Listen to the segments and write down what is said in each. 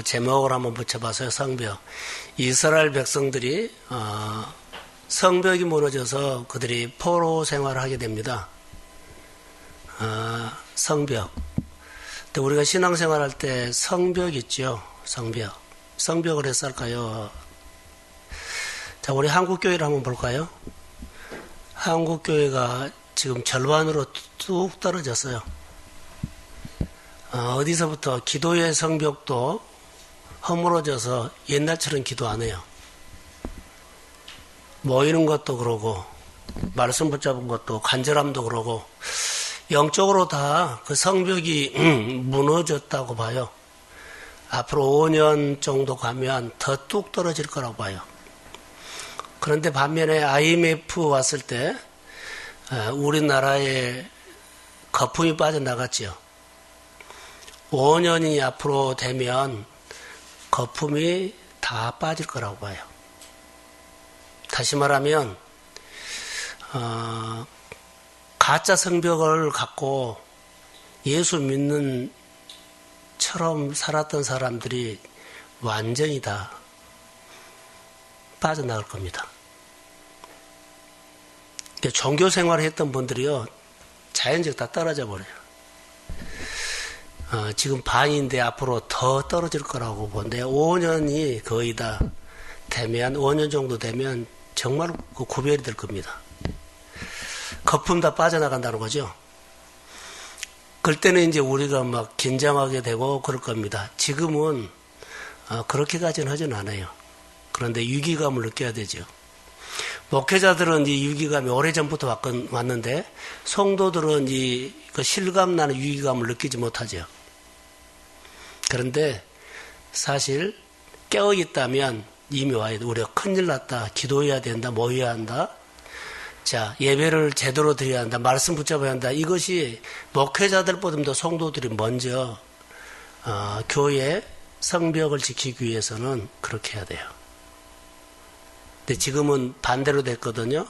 제목을 한번 붙여봤어요. 성벽. 이스라엘 백성들이 성벽이 무너져서 그들이 포로 생활을 하게 됩니다. 성벽. 근데 우리가 신앙생활할 때 성벽 있죠. 성벽. 성벽을 해서 할까요? 자, 우리 한국교회를 한번 볼까요? 한국교회가 지금 절반으로 뚝 떨어졌어요. 어디서부터 기도의 성벽도 허물어져서 옛날처럼 기도 안 해요. 모이는 것도 그러고 말씀 붙잡은 것도 간절함도 그러고 영적으로 다 그 성벽이 무너졌다고 봐요. 앞으로 5년 정도 가면 더 뚝 떨어질 거라고 봐요. 그런데 반면에 IMF 왔을 때 우리나라에 거품이 빠져나갔지요. 5년이 앞으로 되면 거품이 다 빠질 거라고 봐요. 다시 말하면 가짜 성벽을 갖고 예수 믿는 처럼 살았던 사람들이 완전히 다 빠져나갈 겁니다. 종교 생활을 했던 분들이요, 자연적 다 떨어져 버려요. 지금 반인데 앞으로 더 떨어질 거라고 보는데 5년이 거의 다 되면 5년 정도 되면 정말 그 구별이 될 겁니다. 거품 다 빠져나간다는 거죠. 그때는 이제 우리가 막 긴장하게 되고 그럴 겁니다. 지금은 그렇게까지는 하진 않아요. 그런데 위기감을 느껴야 되죠. 목회자들은 이 위기감이 오래전부터 왔는데 성도들은 그 실감나는 위기감을 느끼지 못하죠. 그런데 사실 깨어있다면 이미 와야 돼. 우리가 큰일 났다. 기도해야 된다. 모여야 한다. 자, 예배를 제대로 드려야 한다. 말씀 붙잡아야 한다. 이것이 목회자들보다도 성도들이 먼저 교회 성벽을 지키기 위해서는 그렇게 해야 돼요. 근데 지금은 반대로 됐거든요.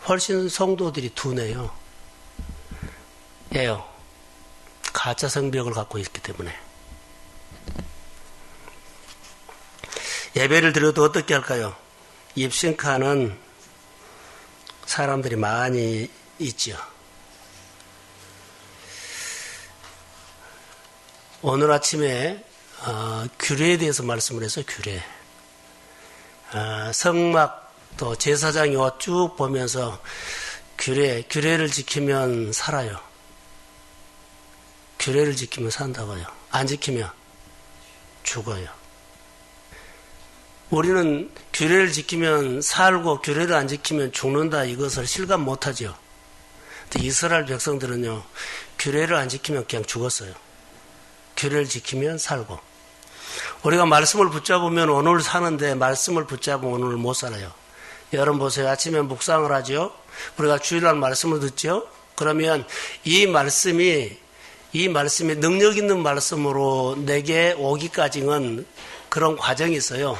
훨씬 성도들이 둔해요. 예요. 가짜 성벽을 갖고 있기 때문에. 예배를 드려도 어떻게 할까요? 입신카는 사람들이 많이 있죠. 오늘 아침에 규례에 대해서 말씀을 해서 규례. 성막 또 제사장이 쭉 보면서 규례를 지키면 살아요. 규례를 지키면 산다고요. 안 지키면 죽어요. 우리는 규례를 지키면 살고 규례를 안 지키면 죽는다 이것을 실감 못하죠. 근데 이스라엘 백성들은요, 규례를 안 지키면 그냥 죽었어요. 규례를 지키면 살고. 우리가 말씀을 붙잡으면 오늘 사는데 말씀을 붙잡으면 오늘 못 살아요. 여러분 보세요. 아침에 묵상을 하죠. 우리가 주일날 말씀을 듣죠. 그러면 이 말씀이 능력 있는 말씀으로 내게 오기까지는 그런 과정이 있어요.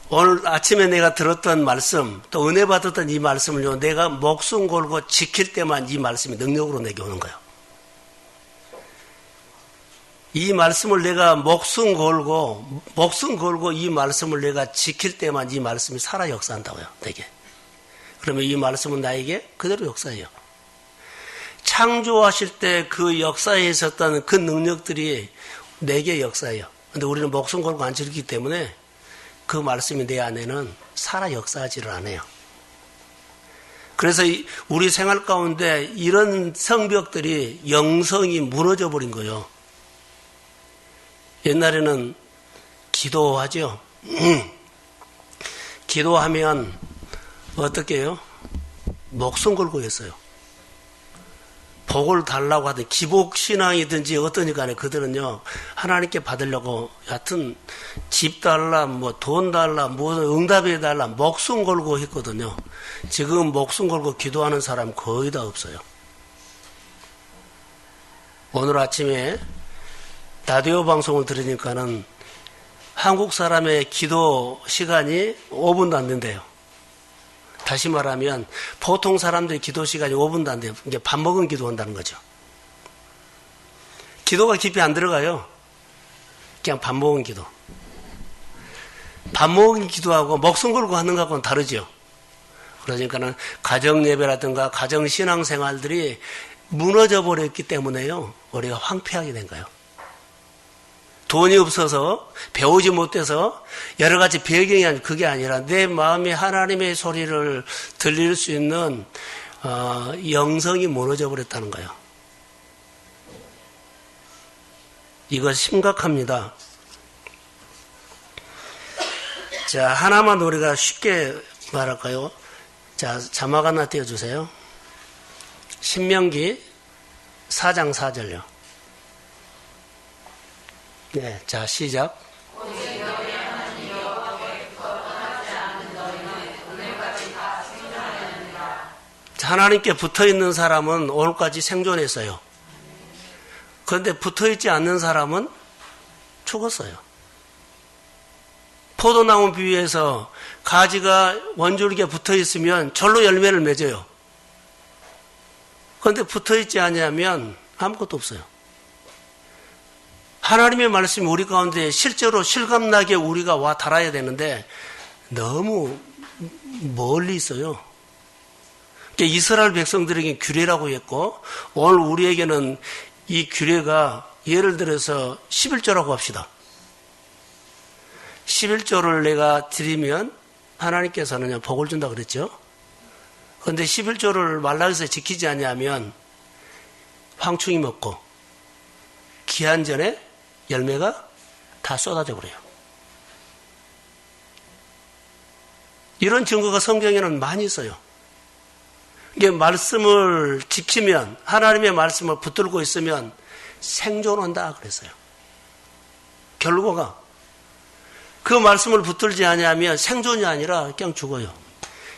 오늘 아침에 내가 들었던 말씀, 또 은혜 받았던 이 말씀을요, 내가 목숨 걸고 지킬 때만 이 말씀이 능력으로 내게 오는 거예요. 이 말씀을 내가 목숨 걸고 이 말씀을 내가 지킬 때만 이 말씀이 살아 역사한다고요, 내게. 그러면 이 말씀은 나에게 그대로 역사해요. 창조하실 때 그 역사에 있었던 그 능력들이 내게 역사해요. 근데 우리는 목숨 걸고 안 지키기 때문에 그 말씀이 내 안에는 살아 역사하지를 않아요. 그래서 우리 생활 가운데 이런 성벽들이 영성이 무너져 버린 거예요. 옛날에는 기도하죠. 기도하면 어떻게 해요? 목숨 걸고 했어요. 복을 달라고 하든 기복신앙이든지 어떠니 간에 그들은요, 하나님께 받으려고 하여튼 집 달라, 돈 달라, 응답해 달라, 목숨 걸고 했거든요. 지금 목숨 걸고 기도하는 사람 거의 다 없어요. 오늘 아침에 라디오 방송을 들으니까는 한국 사람의 기도 시간이 5분도 안 된대요. 다시 말하면 보통 사람들의 기도 시간이 5분도 안 돼요. 이게 밥 먹은 기도한다는 거죠. 기도가 깊이 안 들어가요. 그냥 밥 먹은 기도. 밥 먹은 기도하고 목숨 걸고 하는 것하고는 다르죠. 그러니까는 가정 예배라든가 가정 신앙 생활들이 무너져 버렸기 때문에요. 우리가 황폐하게 된 거예요. 돈이 없어서 배우지 못해서 여러 가지 배경이 그게 아니라 내 마음에 하나님의 소리를 들릴 수 있는 영성이 무너져 버렸다는 거예요. 이거 심각합니다. 자, 하나만 우리가 쉽게 말할까요? 자, 자막 하나 띄워주세요. 신명기 4장 4절요. 네, 자, 시작. 자, 하나님께 붙어 있는 사람은 오늘까지 생존했어요. 그런데 붙어 있지 않는 사람은 죽었어요. 포도나무 비유에서 가지가 원줄기에 붙어 있으면 절로 열매를 맺어요. 그런데 붙어 있지 않으면 아무것도 없어요. 하나님의 말씀이 우리 가운데 실제로 실감나게 우리가 와 닿아야 되는데 너무 멀리 있어요. 이스라엘 백성들에게 규례라고 했고 오늘 우리에게는 이 규례가 예를 들어서 11조라고 합시다. 11조를 내가 드리면 하나님께서는 복을 준다 그랬죠. 그런데 11조를 말라에서 지키지 않냐면 황충이 먹고 기한 전에 열매가 다 쏟아져 버려요. 이런 증거가 성경에는 많이 있어요. 이게 말씀을 지키면 하나님의 말씀을 붙들고 있으면 생존한다 그랬어요. 결과가 그 말씀을 붙들지 않으면 생존이 아니라 그냥 죽어요.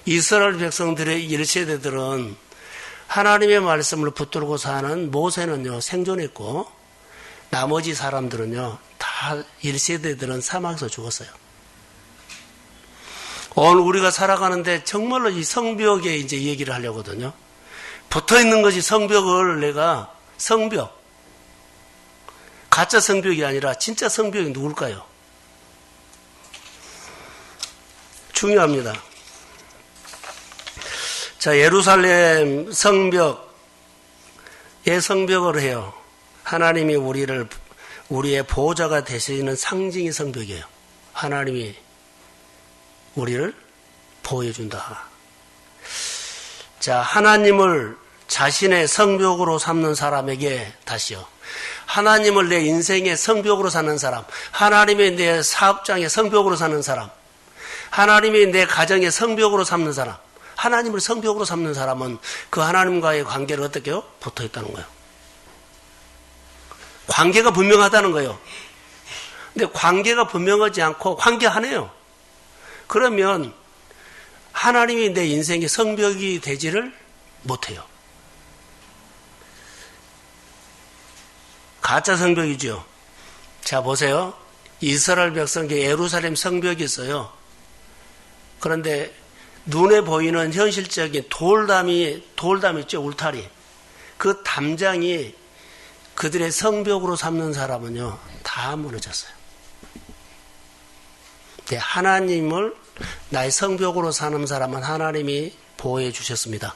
이스라엘 백성들의 1세대들은 하나님의 말씀을 붙들고 사는 모세는요 생존했고 나머지 사람들은요 다 1세대들은 사막에서 죽었어요. 오늘 우리가 살아가는데 정말로 이 성벽에 이제 얘기를 하려고 하거든요. 붙어 있는 것이 성벽을 내가 성벽 가짜 성벽이 아니라 진짜 성벽이 누굴까요? 중요합니다. 자, 예루살렘 성벽의 성벽을 해요. 하나님이 우리의 보호자가 되시는 상징의 성벽이에요. 하나님이 우리를 보호해준다. 자, 하나님을 자신의 성벽으로 삼는 사람에게 다시요. 하나님을 내 인생의 성벽으로 사는 사람, 하나님의 내 사업장의 성벽으로 사는 사람, 하나님이 내 가정의 성벽으로 삼는 사람, 하나님을 성벽으로 삼는 사람은 그 하나님과의 관계를 어떻게 해요? 붙어 있다는 거예요. 관계가 분명하다는 거예요. 근데 관계가 분명하지 않고 관계하네요. 그러면 하나님이 내 인생의 성벽이 되지를 못해요. 가짜 성벽이죠. 자, 보세요. 이스라엘 백성에게 예루살렘 성벽이 있어요. 그런데 눈에 보이는 현실적인 돌담 있죠, 울타리. 그 담장이 그들의 성벽으로 삼는 사람은요, 다 무너졌어요. 네, 하나님을 나의 성벽으로 사는 사람은 하나님이 보호해 주셨습니다.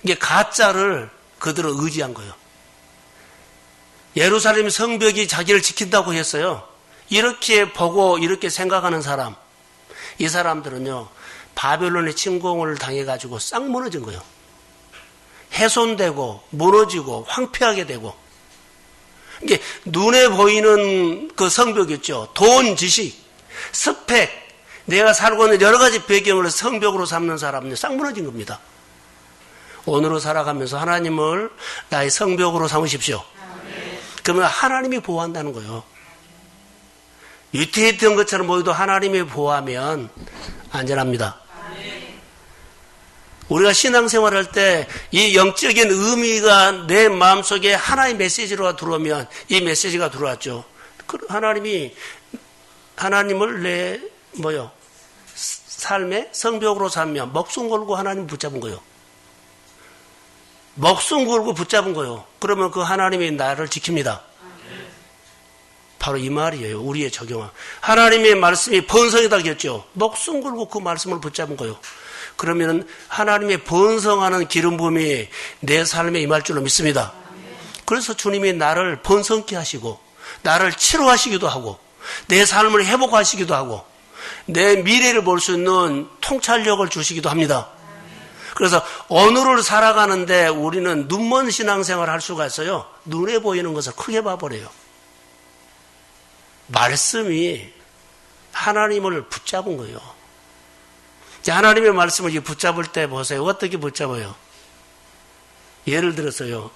이게 가짜를 그들은 의지한 거예요. 예루살렘 성벽이 자기를 지킨다고 했어요. 이렇게 보고 이렇게 생각하는 사람, 이 사람들은요, 바벨론의 침공을 당해가지고 싹 무너진 거예요. 훼손되고, 무너지고, 황폐하게 되고. 이게 눈에 보이는 그 성벽 있죠. 돈, 지식, 스펙, 내가 살고 있는 여러 가지 배경을 성벽으로 삼는 사람은 싹 무너진 겁니다. 오늘을 살아가면서 하나님을 나의 성벽으로 삼으십시오. 그러면 하나님이 보호한다는 거예요. 위태했던 것처럼 보여도 하나님이 보호하면 안전합니다. 우리가 신앙생활할 때 이 영적인 의미가 내 마음속에 하나의 메시지로 들어오면 이 메시지가 들어왔죠. 하나님을 내 삶의 성벽으로 삼면 목숨 걸고 하나님 붙잡은 거예요. 목숨 걸고 붙잡은 거요. 그러면 그 하나님이 나를 지킵니다. 바로 이 말이에요. 우리의 적용한. 하나님의 말씀이 번성이다겠죠. 목숨 걸고 그 말씀을 붙잡은 거요. 그러면 하나님의 번성하는 기름 부음이 내 삶에 임할 줄로 믿습니다. 그래서 주님이 나를 번성케 하시고 나를 치료하시기도 하고 내 삶을 회복하시기도 하고 내 미래를 볼 수 있는 통찰력을 주시기도 합니다. 그래서 오늘을 살아가는데 우리는 눈먼 신앙생활을 할 수가 있어요. 눈에 보이는 것을 크게 봐버려요. 말씀이 하나님을 붙잡은 거예요. 하나님의 말씀을 붙잡을 때 보세요. 어떻게 붙잡아요? 예를 들어서요.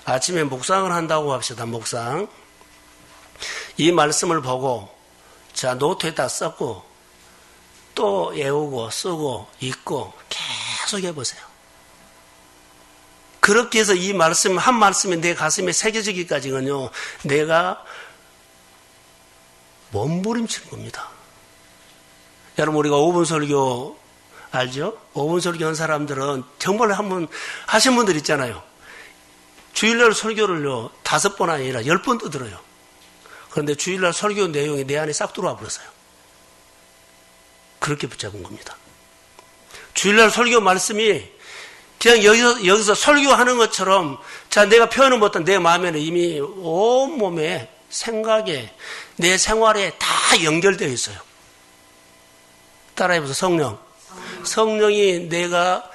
아침에 묵상을 한다고 합시다. 묵상. 이 말씀을 보고 자 노트에다 썼고 또 외우고 쓰고 읽고 계속 해보세요. 그렇게 해서 이 말씀 한 말씀이 내 가슴에 새겨지기까지는요. 내가 몸부림치는 겁니다. 여러분 우리가 5분 설교 알죠? 5분 설교 한 사람들은 정말 한번 하신 분들 있잖아요. 주일날 설교를요 5번 아니라 10번도 들어요. 그런데 주일날 설교 내용이 내 안에 싹 들어와 버렸어요. 그렇게 붙잡은 겁니다. 주일날 설교 말씀이 그냥 여기서 설교하는 것처럼 자 내가 표현을 못한 내 마음에는 이미 온몸에 생각에 내 생활에 다 연결되어 있어요. 따라해보세요. 성령이 내가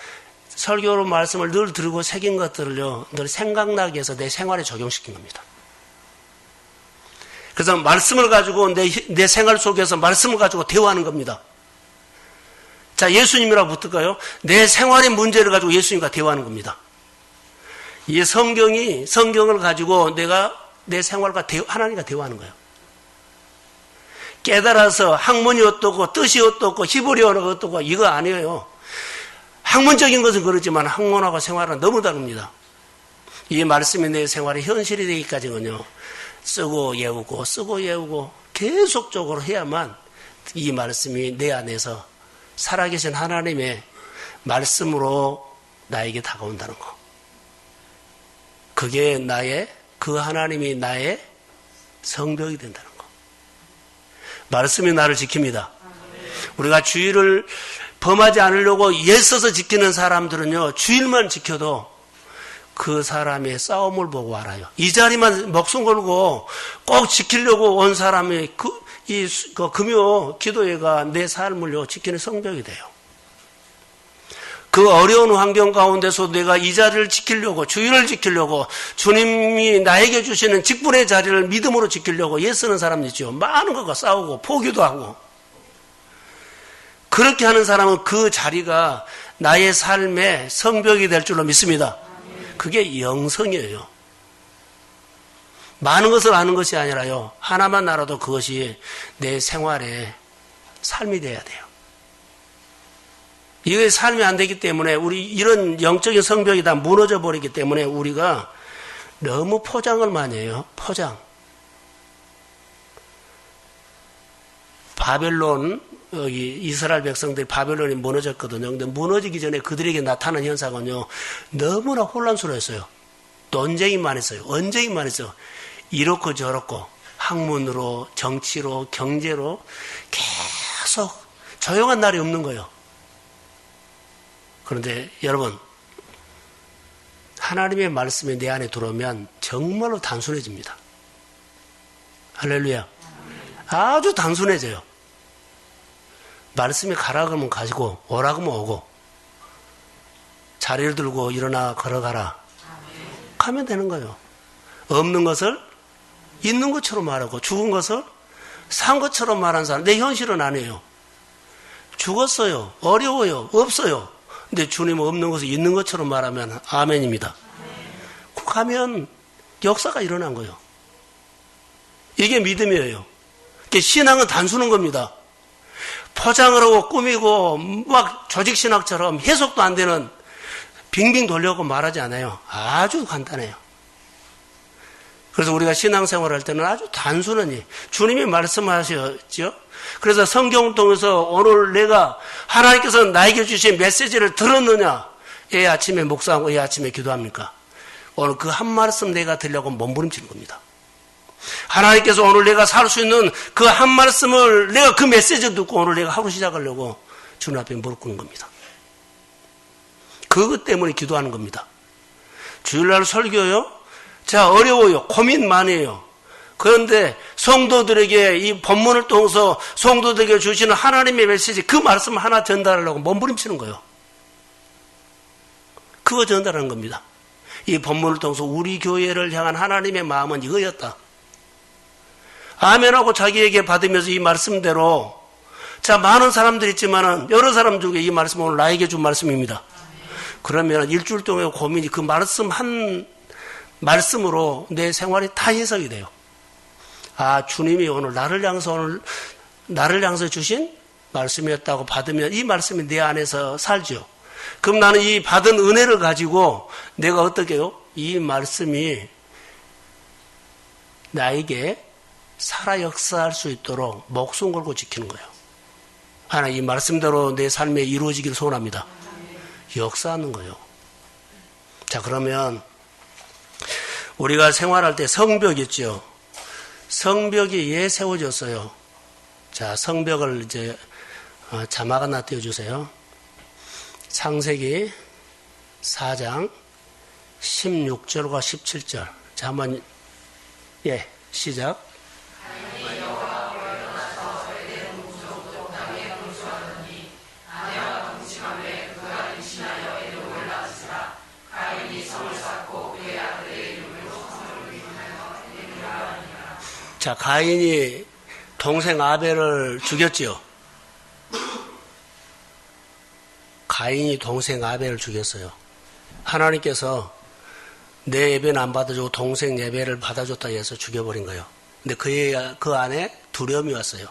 설교로 말씀을 늘 들고 새긴 것들을요 늘 생각나게 해서 내 생활에 적용시킨 겁니다. 그래서 말씀을 가지고 내 생활 속에서 말씀을 가지고 대화하는 겁니다. 자, 예수님이라고 붙을까요? 내 생활의 문제를 가지고 예수님과 대화하는 겁니다. 이 성경을 가지고 내가 내 생활과 하나님과 대화하는 거예요. 깨달아서 학문이 어떻고 뜻이 어떻고 히브리어가 어떻고 이거 아니에요. 학문적인 것은 그렇지만 학문하고 생활은 너무 다릅니다. 이 말씀이 내 생활의 현실이 되기까지는요. 쓰고 외우고 계속적으로 해야만 이 말씀이 내 안에서 살아계신 하나님의 말씀으로 나에게 다가온다는 거. 그게 그 하나님이 나의 성벽이 된다는 거. 말씀이 나를 지킵니다. 우리가 주일을 범하지 않으려고 애써서 지키는 사람들은요, 주일만 지켜도 그 사람의 싸움을 보고 알아요. 이 자리만 목숨 걸고 꼭 지키려고 온 사람이 금요 기도회가 내 삶을요 지키는 성벽이 돼요. 그 어려운 환경 가운데서 내가 이 자리를 지키려고 주일을 지키려고 주님이 나에게 주시는 직분의 자리를 믿음으로 지키려고 애쓰는 사람이죠. 많은 것과 싸우고 포기도 하고 그렇게 하는 사람은 그 자리가 나의 삶의 성벽이 될 줄로 믿습니다. 그게 영성이에요. 많은 것을 아는 것이 아니라요. 하나만 알아도 그것이 내 생활의 삶이 돼야 돼요. 이게 삶이 안 되기 때문에 우리 이런 영적인 성벽이 다 무너져 버리기 때문에 우리가 너무 포장을 많이 해요. 포장. 바벨론 이스라엘 백성들이 바벨론이 무너졌거든요. 근데 무너지기 전에 그들에게 나타난 현상은요. 너무나 혼란스러웠어요. 논쟁이만 했어요. 언쟁이만 했어요. 이렇고 저렇고 학문으로 정치로 경제로 계속 조용한 날이 없는 거예요. 그런데 여러분 하나님의 말씀이 내 안에 들어오면 정말로 단순해집니다. 할렐루야. 아주 단순해져요. 말씀이 가라 그러면 가지고 오라 그러면 오고 자리를 들고 일어나 걸어가라 가면 되는 거예요. 없는 것을 있는 것처럼 말하고 죽은 것을 산 것처럼 말하는 사람 내 현실은 아니에요. 죽었어요. 어려워요. 없어요. 근데 주님은 없는 것을 있는 것처럼 말하면 아멘입니다. 가면 역사가 일어난 거예요. 이게 믿음이에요. 신앙은 단순한 겁니다. 포장을 하고 꾸미고 막 조직신학처럼 해석도 안 되는 빙빙 돌려고 말하지 않아요. 아주 간단해요. 그래서 우리가 신앙생활을 할 때는 아주 단순하니 주님이 말씀하셨죠. 그래서 성경을 통해서 오늘 내가 하나님께서 나에게 주신 메시지를 들었느냐 애 아침에 목사하고 애 아침에 기도합니까? 오늘 그 한 말씀 내가 들려고 몸부림치는 겁니다. 하나님께서 오늘 내가 살 수 있는 그 한 말씀을 내가 그 메시지 듣고 오늘 내가 하루 시작하려고 주님 앞에 무릎 꿇는 겁니다. 그것 때문에 기도하는 겁니다. 주일날 설교요? 자, 어려워요. 고민 많이 해요. 그런데 성도들에게 이 본문을 통해서 성도들에게 주시는 하나님의 메시지 그 말씀 하나 전달하려고 몸부림치는 거예요. 그거 전달하는 겁니다. 이 본문을 통해서 우리 교회를 향한 하나님의 마음은 이거였다. 아멘하고 자기에게 받으면서 이 말씀대로 자 많은 사람들이 있지만은 여러 사람 중에 이 말씀 오늘 나에게 준 말씀입니다. 그러면 일주일 동안 고민이 그 말씀 한 말씀으로 내 생활이 다 해석이 돼요. 아 주님이 오늘 나를 향해서 주신 말씀이었다고 받으면 이 말씀이 내 안에서 살죠. 그럼 나는 이 받은 은혜를 가지고 내가 어떻게 해요? 이 말씀이 나에게 살아 역사할 수 있도록 목숨 걸고 지키는 거예요. 하나님 이 말씀대로 내 삶에 이루어지기를 소원합니다. 역사하는 거예요. 자 그러면 우리가 생활할 때 성벽 있죠. 성벽이 왜 세워졌어요? 자 성벽을 이제 자막 하나 띄워주세요. 창세기 4장 16절과 17절. 자 한번 시작. 자, 가인이 동생 아벨을 죽였지요. 가인이 동생 아벨을 죽였어요. 하나님께서 내 예배는 안 받아주고 동생 예배를 받아줬다 해서 죽여버린 거예요. 근데 그 안에 두려움이 왔어요.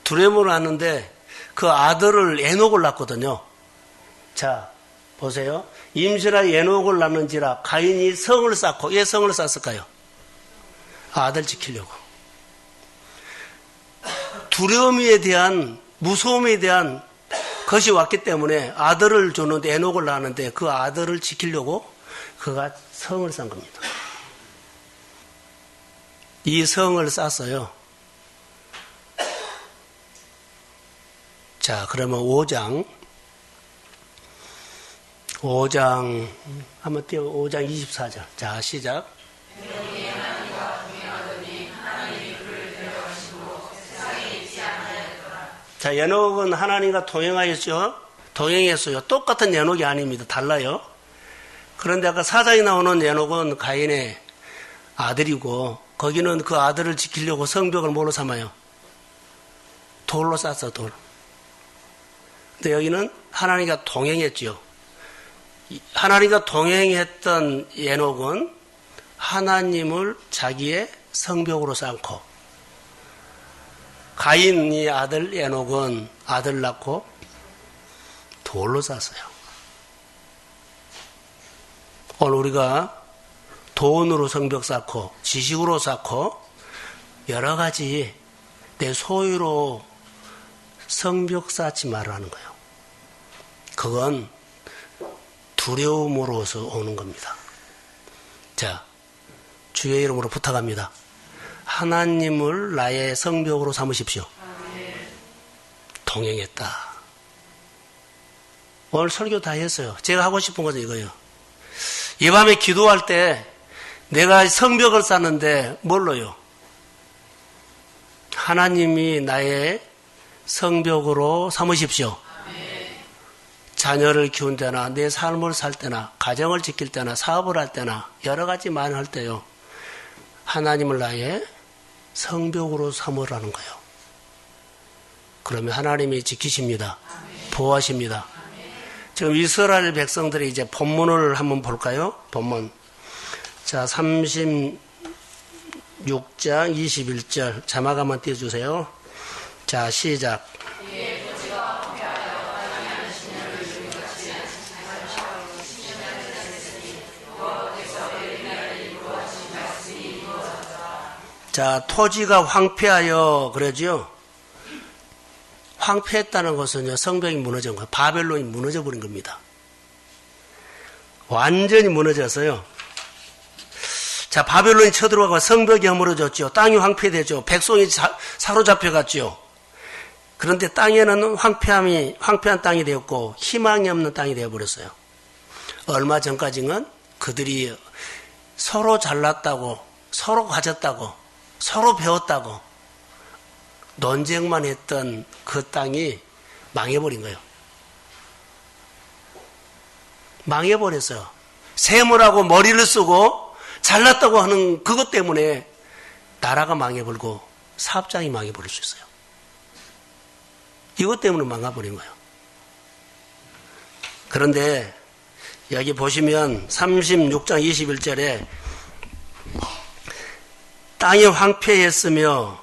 두려움을 왔는데 그 아들을 에녹을 낳거든요. 자, 보세요. 임신하여 에녹을 낳는지라 가인이 성을 쌓고, 왜 성을 쌓았을까요? 아들 지키려고. 두려움에 대한, 무서움에 대한 것이 왔기 때문에 아들을 줬는데 에녹을 낳았는데 그 아들을 지키려고 그가 성을 쌓은 겁니다. 이 성을 쌓았어요. 자, 그러면 5장 한번 띄워 5장 24절. 자, 시작. 자, 에녹은 하나님과 동행하였죠. 동행했어요. 똑같은 에녹이 아닙니다. 달라요. 그런데 아까 4장에 나오는 에녹은 가인의 아들이고 거기는 그 아들을 지키려고 성벽을 뭘로 삼아요? 돌로 쌌어, 돌. 근데 여기는 하나님과 동행했죠. 하나님과 동행했던 에녹은 하나님을 자기의 성벽으로 삼고 가인이 아들 에녹은 아들 낳고 돌로 쌌어요. 오늘 우리가 돈으로 성벽 쌓고 지식으로 쌓고 여러 가지 내 소유로 성벽 쌓지 말라는 거예요. 그건 두려움으로서 오는 겁니다. 자, 주의 이름으로 부탁합니다. 하나님을 나의 성벽으로 삼으십시오. 동행했다. 오늘 설교 다 했어요. 제가 하고 싶은 것은 이거예요. 이 밤에 기도할 때 내가 성벽을 쌓는데 뭘로요? 하나님이 나의 성벽으로 삼으십시오. 자녀를 키운 때나 내 삶을 살 때나 가정을 지킬 때나 사업을 할 때나 여러 가지 많이 할 때요. 하나님을 나의 성벽으로 삼으라는 거예요. 그러면 하나님이 지키십니다. 보호하십니다. 지금 이스라엘 백성들이 이제 본문을 한번 볼까요? 본문. 자, 36장 21절 자막 한번 띄워주세요. 자, 시작. 자, 토지가 황폐하여 그러죠. 황폐했다는 것은요, 성벽이 무너진 거예요. 바벨론이 무너져 버린 겁니다. 완전히 무너졌어요. 자, 바벨론이 쳐들어가고 성벽이 허물어졌죠. 땅이 황폐되죠. 백성이 사로잡혀갔죠. 그런데 땅에는 황폐한 땅이 되었고 희망이 없는 땅이 되어버렸어요. 얼마 전까지는 그들이 서로 잘났다고, 서로 가졌다고, 서로 배웠다고 논쟁만 했던 그 땅이 망해버린 거예요. 망해버렸어요. 샘을하고 머리를 쓰고 잘났다고 하는 그것 때문에 나라가 망해버리고 사업장이 망해버릴 수 있어요. 이것 때문에 망해버린 거예요. 그런데 여기 보시면 36장 21절에 땅이 황폐했으며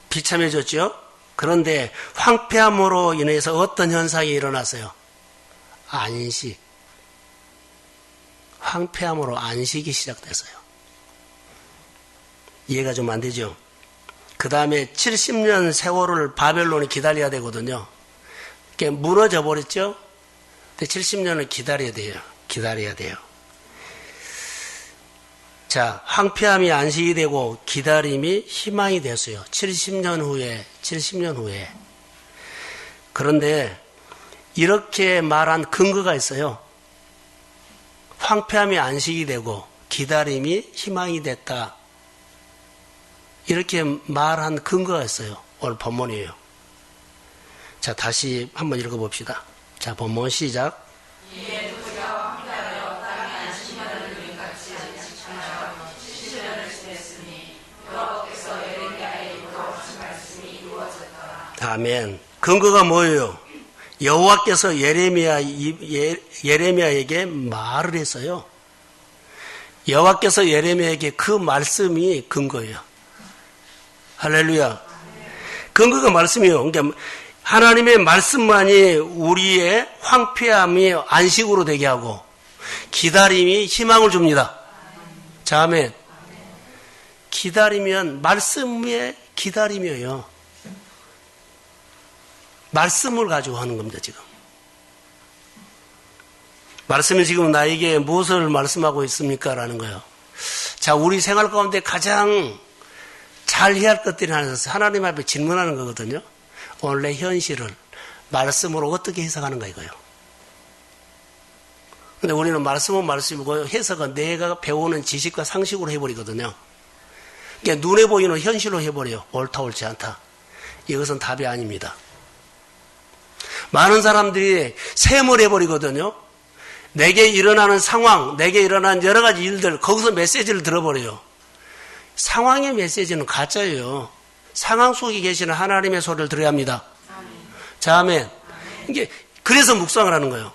비참해졌죠. 그런데 황폐함으로 인해서 어떤 현상이 일어났어요? 안식. 황폐함으로 안식이 시작됐어요. 이해가 좀 안 되죠? 그 다음에 70년 세월을 바벨론이 기다려야 되거든요. 그게 무너져 버렸죠? 근데 70년을 기다려야 돼요. 자, 황폐함이 안식이 되고 기다림이 희망이 됐어요. 70년 후에. 그런데 이렇게 말한 근거가 있어요. 황폐함이 안식이 되고 기다림이 희망이 됐다. 이렇게 말한 근거가 있어요. 오늘 본문이에요. 자, 다시 한번 읽어봅시다. 자, 본문 시작. 아멘. 근거가 뭐예요? 여호와께서 예레미야에게 말을 했어요. 여호와께서 예레미야에게 그 말씀이 근거예요. 할렐루야. 근거가 말씀이에요. 그러니까 하나님의 말씀만이 우리의 황폐함이 안식으로 되게 하고 기다림이 희망을 줍니다. 자, 아멘. 기다리면 말씀의 기다림이에요. 말씀을 가지고 하는 겁니다, 지금. 말씀이 지금 나에게 무엇을 말씀하고 있습니까? 라는 거예요. 자, 우리 생활 가운데 가장 잘 해야 할 것들이 하나서 하나님 앞에 질문하는 거거든요. 원래 현실을 말씀으로 어떻게 해석하는가 이거예요. 근데 우리는 말씀은 말씀이고 해석은 내가 배우는 지식과 상식으로 해버리거든요. 그러니까 눈에 보이는 현실로 해버려요. 옳다 옳지 않다. 이것은 답이 아닙니다. 많은 사람들이 셈을 해버리거든요. 내게 일어나는 상황, 내게 일어나는 여러 가지 일들, 거기서 메시지를 들어버려요. 상황의 메시지는 가짜예요. 상황 속에 계시는 하나님의 소리를 들어야 합니다. 자, 아멘. 이게 그래서 묵상을 하는 거예요.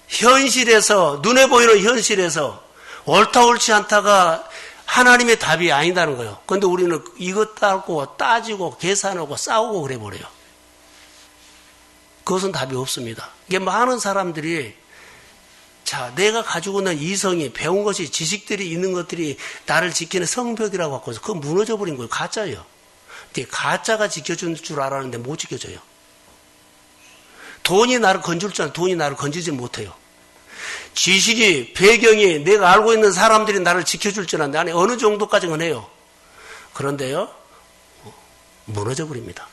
현실에서, 눈에 보이는 현실에서 옳다 옳지 않다가 하나님의 답이 아니다는 거예요. 그런데 우리는 이것 따지고 계산하고 싸우고 그래버려요. 그것은 답이 없습니다. 이게 많은 사람들이 자, 내가 가지고 있는 이성이 배운 것이 지식들이 있는 것들이 나를 지키는 성벽이라고 갖고 그거 무너져 버린 거예요. 가짜예요. 근데 가짜가 지켜줄 줄 알았는데 못 지켜줘요. 돈이 나를 건질 줄 알았는데 돈이 나를 건지지 못해요. 지식이 배경이 내가 알고 있는 사람들이 나를 지켜줄 줄 알았는데 아니 어느 정도까지는 해요. 그런데요 무너져 버립니다.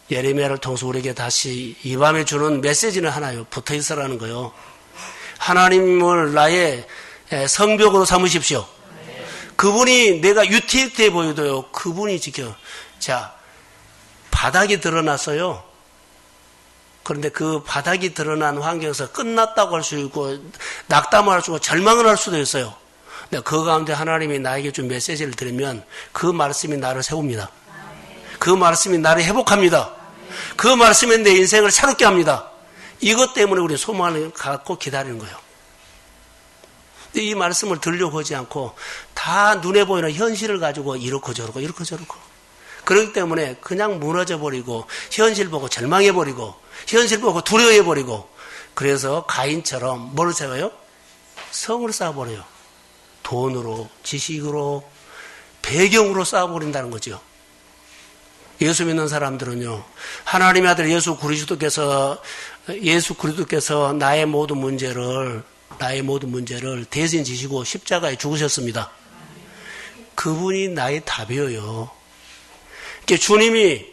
예레미야를 통해서 우리에게 다시 이 밤에 주는 메시지는 하나요. 붙어있으라는 거요. 하나님을 나의 성벽으로 삼으십시오. 그분이 내가 유티해 보여도요. 그분이 지켜. 자, 바닥이 드러났어요. 그런데 그 바닥이 드러난 환경에서 끝났다고 할 수 있고 낙담을 할 수 있고 절망을 할 수도 있어요. 근데 그 가운데 하나님이 나에게 준 메시지를 들으면 그 말씀이 나를 세웁니다. 그 말씀이 나를 회복합니다. 그 말씀이 내 인생을 새롭게 합니다. 이것 때문에 우리 소망을 갖고 기다리는 거예요. 근데 이 말씀을 들려고 하지 않고 다 눈에 보이는 현실을 가지고 이렇고 저렇고 그렇기 때문에 그냥 무너져 버리고 현실 보고 절망해 버리고 현실 보고 두려워해 버리고 그래서 가인처럼 뭘 세워요? 성을 쌓아버려요. 돈으로 지식으로 배경으로 쌓아버린다는 거죠. 예수 믿는 사람들은요, 하나님의 아들 예수 그리스도께서 나의 모든 문제를 대신 지시고 십자가에 죽으셨습니다. 그분이 나의 답이에요. 주님이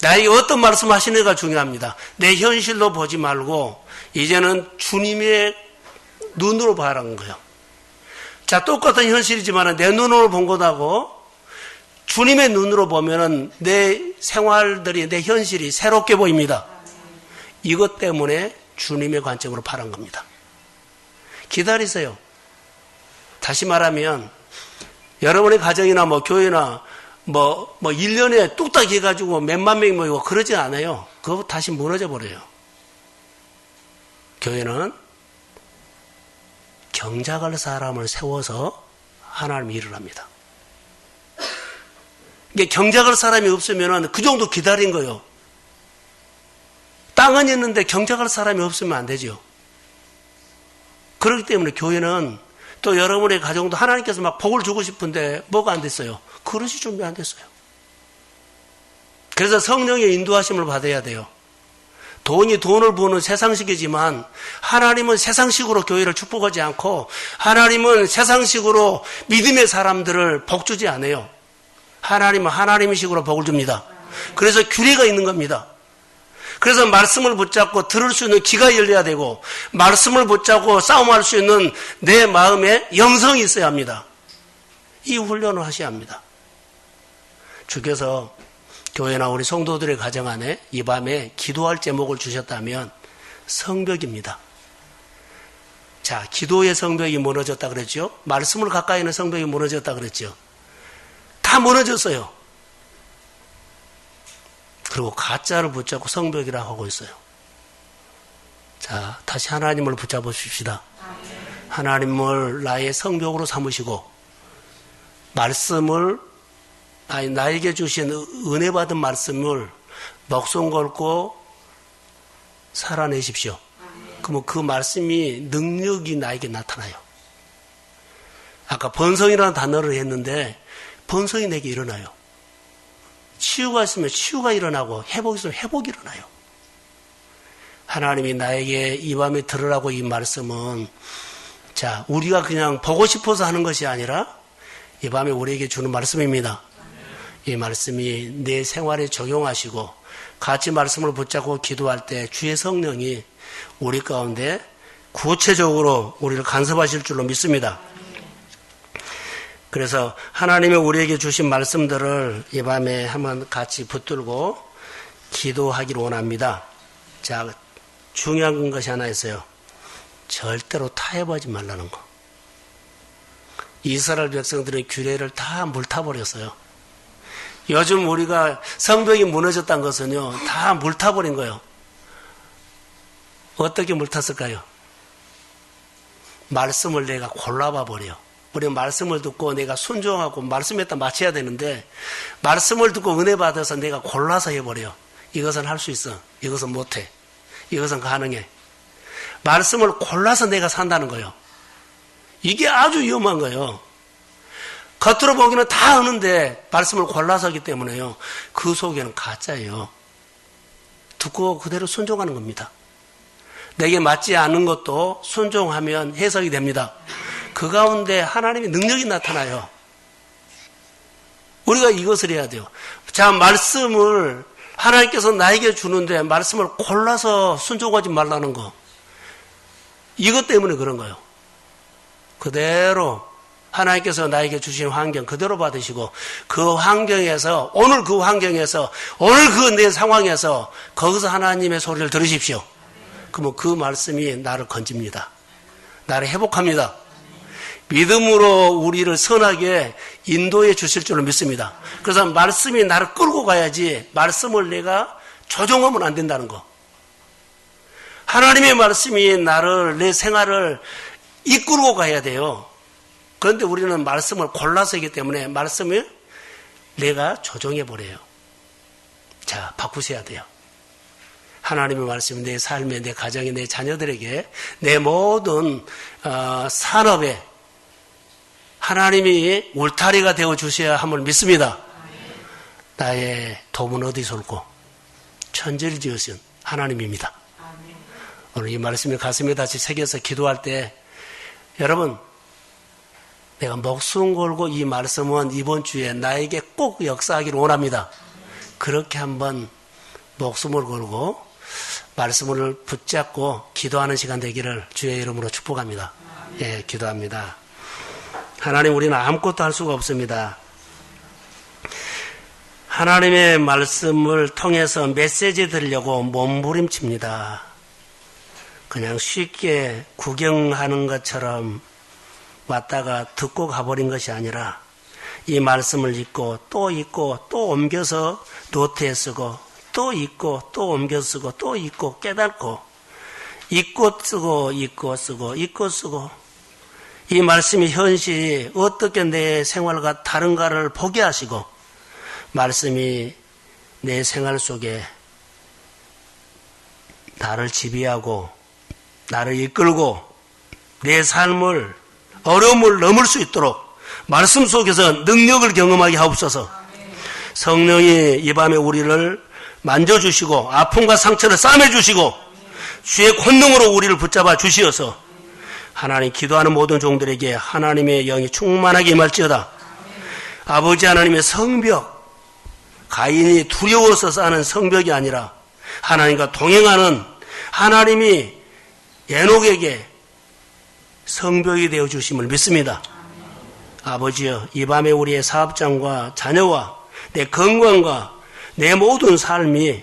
나에게 어떤 말씀 하시느냐가 중요합니다. 내 현실로 보지 말고 이제는 주님의 눈으로 봐라는 거예요. 자, 똑같은 현실이지만 내 눈으로 본 것하고 주님의 눈으로 보면은 내 생활들이, 내 현실이 새롭게 보입니다. 이것 때문에 주님의 관점으로 바란 겁니다. 기다리세요. 다시 말하면 여러분의 가정이나 교회나 1년에 뚝딱 해가지고 몇만 명이 모이고 그러지 않아요. 그거 다시 무너져 버려요. 교회는 경작할 사람을 세워서 하나님이 일을 합니다. 이게 경작할 사람이 없으면 그 정도 기다린 거예요. 땅은 있는데 경작할 사람이 없으면 안 되죠. 그렇기 때문에 교회는 또 여러분의 가정도 하나님께서 막 복을 주고 싶은데 뭐가 안 됐어요? 그릇이 준비 안 됐어요. 그래서 성령의 인도하심을 받아야 돼요. 돈이 돈을 버는 세상식이지만 하나님은 세상식으로 교회를 축복하지 않고 하나님은 세상식으로 믿음의 사람들을 복 주지 않아요. 하나님은 하나님의 식으로 복을 줍니다. 그래서 규례가 있는 겁니다. 그래서 말씀을 붙잡고 들을 수 있는 귀가 열려야 되고 말씀을 붙잡고 싸움할 수 있는 내 마음에 영성이 있어야 합니다. 이 훈련을 하셔야 합니다. 주께서 교회나 우리 성도들의 가정 안에 이 밤에 기도할 제목을 주셨다면 성벽입니다. 자, 기도의 성벽이 무너졌다 그랬죠? 말씀을 가까이 있는 성벽이 무너졌다 그랬죠? 다 무너졌어요. 그리고 가짜를 붙잡고 성벽이라고 하고 있어요. 자, 다시 하나님을 붙잡으십시다. 하나님을 나의 성벽으로 삼으시고 말씀을 나에게 주신 은혜 받은 말씀을 목숨 걸고 살아내십시오. 그러면 그 말씀이 능력이 나에게 나타나요. 아까 번성이라는 단어를 했는데 번성이 내게 일어나요. 치유가 있으면 치유가 일어나고 회복이 있으면 회복이 일어나요. 하나님이 나에게 이 밤에 들으라고 이 말씀은 자, 우리가 그냥 보고 싶어서 하는 것이 아니라 이 밤에 우리에게 주는 말씀입니다. 이 말씀이 내 생활에 적용하시고 같이 말씀을 붙잡고 기도할 때 주의 성령이 우리 가운데 구체적으로 우리를 간섭하실 줄로 믿습니다. 그래서 하나님이 우리에게 주신 말씀들을 이 밤에 한번 같이 붙들고 기도하기를 원합니다. 자, 중요한 것이 하나 있어요. 절대로 타협하지 말라는 거. 이스라엘 백성들의 규례를 다 물타버렸어요. 요즘 우리가 성벽이 무너졌다는 것은요, 다 물타버린 거예요. 어떻게 물탔을까요? 말씀을 내가 골라봐 버려. 우리 말씀을 듣고 내가 순종하고 말씀에 따라 맞춰야 되는데 말씀을 듣고 은혜 받아서 내가 골라서 해버려. 이것은 할 수 있어. 이것은 못해. 이것은 가능해. 말씀을 골라서 내가 산다는 거예요. 이게 아주 위험한 거예요. 겉으로 보기는 다 아는데 말씀을 골라서 하기 때문에요. 그 속에는 가짜예요. 듣고 그대로 순종하는 겁니다. 내게 맞지 않는 것도 순종하면 해석이 됩니다. 그 가운데 하나님의 능력이 나타나요. 우리가 이것을 해야 돼요. 자, 말씀을 하나님께서 나에게 주는데 말씀을 골라서 순종하지 말라는 거. 이것 때문에 그런 거예요. 그대로 하나님께서 나에게 주신 환경 그대로 받으시고 그 환경에서 오늘 그 내 상황에서 거기서 하나님의 소리를 들으십시오. 그러면 그 말씀이 나를 건집니다. 나를 회복합니다. 믿음으로 우리를 선하게 인도해 주실 줄로 믿습니다. 그래서 말씀이 나를 끌고 가야지 말씀을 내가 조종하면 안 된다는 거. 하나님의 말씀이 나를 내 생활을 이끌고 가야 돼요. 그런데 우리는 말씀을 골라서 하기 때문에 말씀을 내가 조종해 버려요. 자, 바꾸셔야 돼요. 하나님의 말씀이 내 삶에, 내 가정에, 내 자녀들에게, 내 모든 산업에 하나님이 울타리가 되어 주셔야 함을 믿습니다. 나의 돕은 어디서 올고 천지를 지으신 하나님입니다. 오늘 이 말씀을 가슴에 다시 새겨서 기도할 때 여러분 내가 목숨 걸고 이 말씀은 이번 주에 나에게 꼭 역사하기를 원합니다. 그렇게 한번 목숨을 걸고 말씀을 붙잡고 기도하는 시간 되기를 주의 이름으로 축복합니다. 예, 기도합니다. 하나님, 우리는 아무것도 할 수가 없습니다. 하나님의 말씀을 통해서 메시지 드리려고 몸부림칩니다. 그냥 쉽게 구경하는 것처럼 왔다가 듣고 가버린 것이 아니라 이 말씀을 읽고 또 옮겨서 노트에 쓰고 또 읽고 또 옮겨 쓰고 또 읽고 깨닫고 읽고 쓰고 이 말씀이 현실이 어떻게 내 생활과 다른가를 보게 하시고 말씀이 내 생활 속에 나를 지배하고 나를 이끌고 내 삶을 어려움을 넘을 수 있도록 말씀 속에서 능력을 경험하게 하옵소서. 성령이 이 밤에 우리를 만져주시고 아픔과 상처를 싸매주시고 주의 권능으로 우리를 붙잡아 주시어서 하나님, 기도하는 모든 종들에게 하나님의 영이 충만하게 임할지어다. 아버지 하나님의 성벽, 가인이 두려워서 쌓는 성벽이 아니라 하나님과 동행하는 하나님이 에녹에게 성벽이 되어 주심을 믿습니다. 아버지여, 이 밤에 우리의 사업장과 자녀와 내 건강과 내 모든 삶이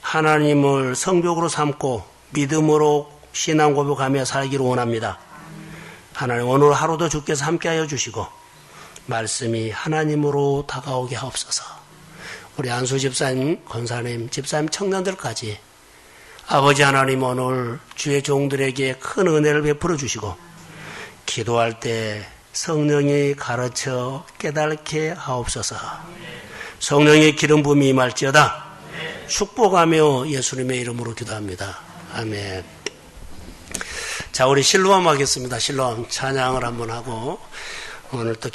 하나님을 성벽으로 삼고 믿음으로 신앙 고백하며 살기를 원합니다. 하나님, 오늘 하루도 주께서 함께하여 주시고 말씀이 하나님으로 다가오게 하옵소서. 우리 안수 집사님, 권사님, 집사님, 청년들까지 아버지 하나님, 오늘 주의 종들에게 큰 은혜를 베풀어 주시고 기도할 때 성령이 가르쳐 깨닫게 하옵소서. 성령의 기름 부음이 임할지어다. 축복하며 예수님의 이름으로 기도합니다. 아멘. 자, 우리 실로암 하겠습니다. 실로암 찬양을 한번 하고 오늘 또